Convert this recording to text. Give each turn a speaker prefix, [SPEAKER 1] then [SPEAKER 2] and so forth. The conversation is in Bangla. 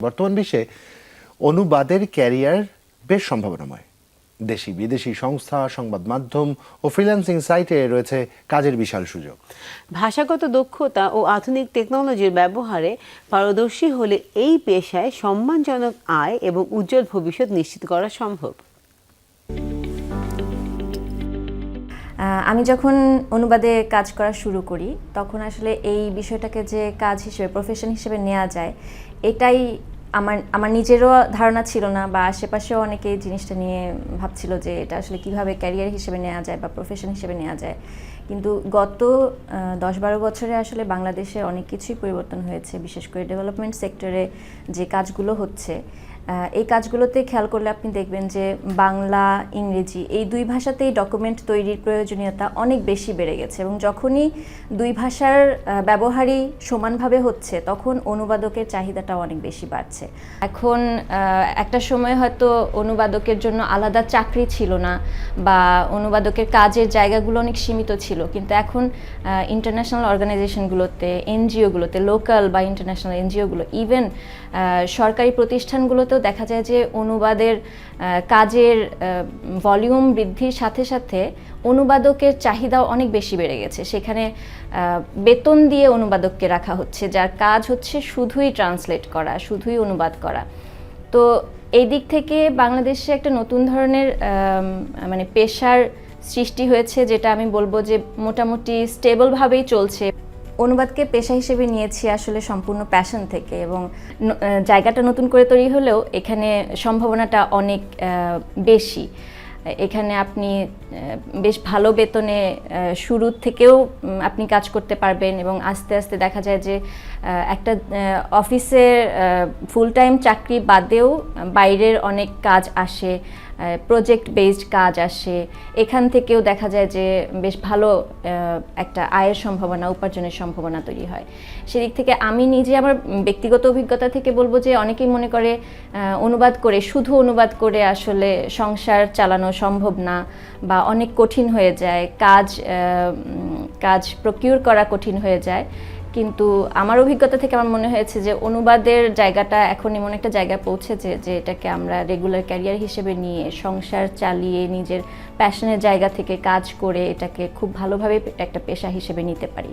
[SPEAKER 1] বর্তমান বিশ্বে অনুবাদের ক্যারিয়ার বেশ সম্ভাবনাময়। দেশি বিদেশি সংস্থা, সংবাদ মাধ্যম ও ফ্রিল্যান্সিং সাইটে রয়েছে কাজের বিশাল সুযোগ।
[SPEAKER 2] ভাষাগত দক্ষতা ও আধুনিক টেকনোলজির ব্যবহারে পারদর্শী হলে এই পেশায় সম্মানজনক আয় এবং উজ্জ্বল ভবিষ্যৎ নিশ্চিত করা সম্ভব।
[SPEAKER 3] আমি যখন অনুবাদে কাজ করা শুরু করি তখন আসলে এই বিষয়টাকে যে কাজ হিসেবে, প্রফেশন হিসেবে নেওয়া যায়, এটাই আমার নিজেরও ধারণা ছিল না, বা আশেপাশেও অনেকে এই জিনিসটা নিয়ে ভাবছিল যে এটা আসলে কিভাবে ক্যারিয়ার হিসেবে নেওয়া যায় বা প্রফেশন হিসেবে নেওয়া যায়। কিন্তু গত 10-12 বছরে আসলে বাংলাদেশে অনেক কিছুই পরিবর্তন হয়েছে, বিশেষ করে ডেভেলপমেন্ট সেক্টরে যে কাজগুলো হচ্ছে, এই কাজগুলোতে খেয়াল করলে আপনি দেখবেন যে বাংলা, ইংরেজি এই দুই ভাষাতেই ডকুমেন্ট তৈরির প্রয়োজনীয়তা অনেক বেশি বেড়ে গেছে, এবং যখনই দুই ভাষার ব্যবহারই সমানভাবে হচ্ছে তখন অনুবাদকের চাহিদাটাও অনেক বেশি বাড়ছে। এখন একটা সময় হয়তো অনুবাদকের জন্য আলাদা চাকরি ছিল না, বা অনুবাদকের কাজের জায়গাগুলো অনেক সীমিত ছিল, কিন্তু এখন ইন্টারন্যাশনাল অর্গানাইজেশনগুলোতে, এনজিওগুলোতে, লোকাল বা ইন্টারন্যাশনাল এনজিওগুলো, ইভেন সরকারি প্রতিষ্ঠানগুলোতেও দেখা যায় যে অনুবাদের কাজের ভলিউম বৃদ্ধির সাথে সাথে অনুবাদকের চাহিদাও অনেক বেশি বেড়ে গেছে। সেখানে বেতন দিয়ে অনুবাদককে রাখা হচ্ছে, যার কাজ হচ্ছে শুধুই ট্রান্সলেট করা, শুধুই অনুবাদ করা। তো এই দিক থেকে বাংলাদেশে একটা নতুন ধরনের মানে পেশার সৃষ্টি হয়েছে, যেটা আমি বলবো যে মোটামুটি স্টেবলভাবেই চলছে। অনুবাদকে পেশা হিসেবে নিয়েছি আসলে সম্পূর্ণ প্যাশন থেকে, এবং জায়গাটা নতুন করে তৈরি হলেও এখানে সম্ভাবনাটা অনেক বেশি। এখানে আপনি বেশ ভালো বেতনে শুরু থেকেও আপনি কাজ করতে পারবেন, এবং আস্তে আস্তে দেখা যায় যে একটা অফিসের ফুল টাইম চাকরি বাদেও বাইরের অনেক কাজ আসে, প্রজেক্ট বেসড কাজ আসে, এখান থেকেও দেখা যায় যে বেশ ভালো একটা আয়ের সম্ভাবনা, উপার্জনের সম্ভাবনা তৈরি হয়। সেদিক থেকে আমি নিজে আমার ব্যক্তিগত অভিজ্ঞতা থেকে বলবো যে অনেকেই মনে করে অনুবাদ করে, শুধু অনুবাদ করে আসলে সংসার চালানো সম্ভব না, বা অনেক কঠিন হয়ে যায়, কাজ প্রকিউর করা কঠিন হয়ে যায়। কিন্তু আমার অভিজ্ঞতা থেকে আমার মনে হয়েছে যে অনুবাদের জায়গাটা এখন এমন একটা জায়গায় পৌঁছেছে যে এটাকে আমরা রেগুলার ক্যারিয়ার হিসেবে নিয়ে সংসার চালিয়ে নিজের প্যাশনের জায়গা থেকে কাজ করে এটাকে খুব ভালোভাবে একটা পেশা হিসেবে নিতে পারি।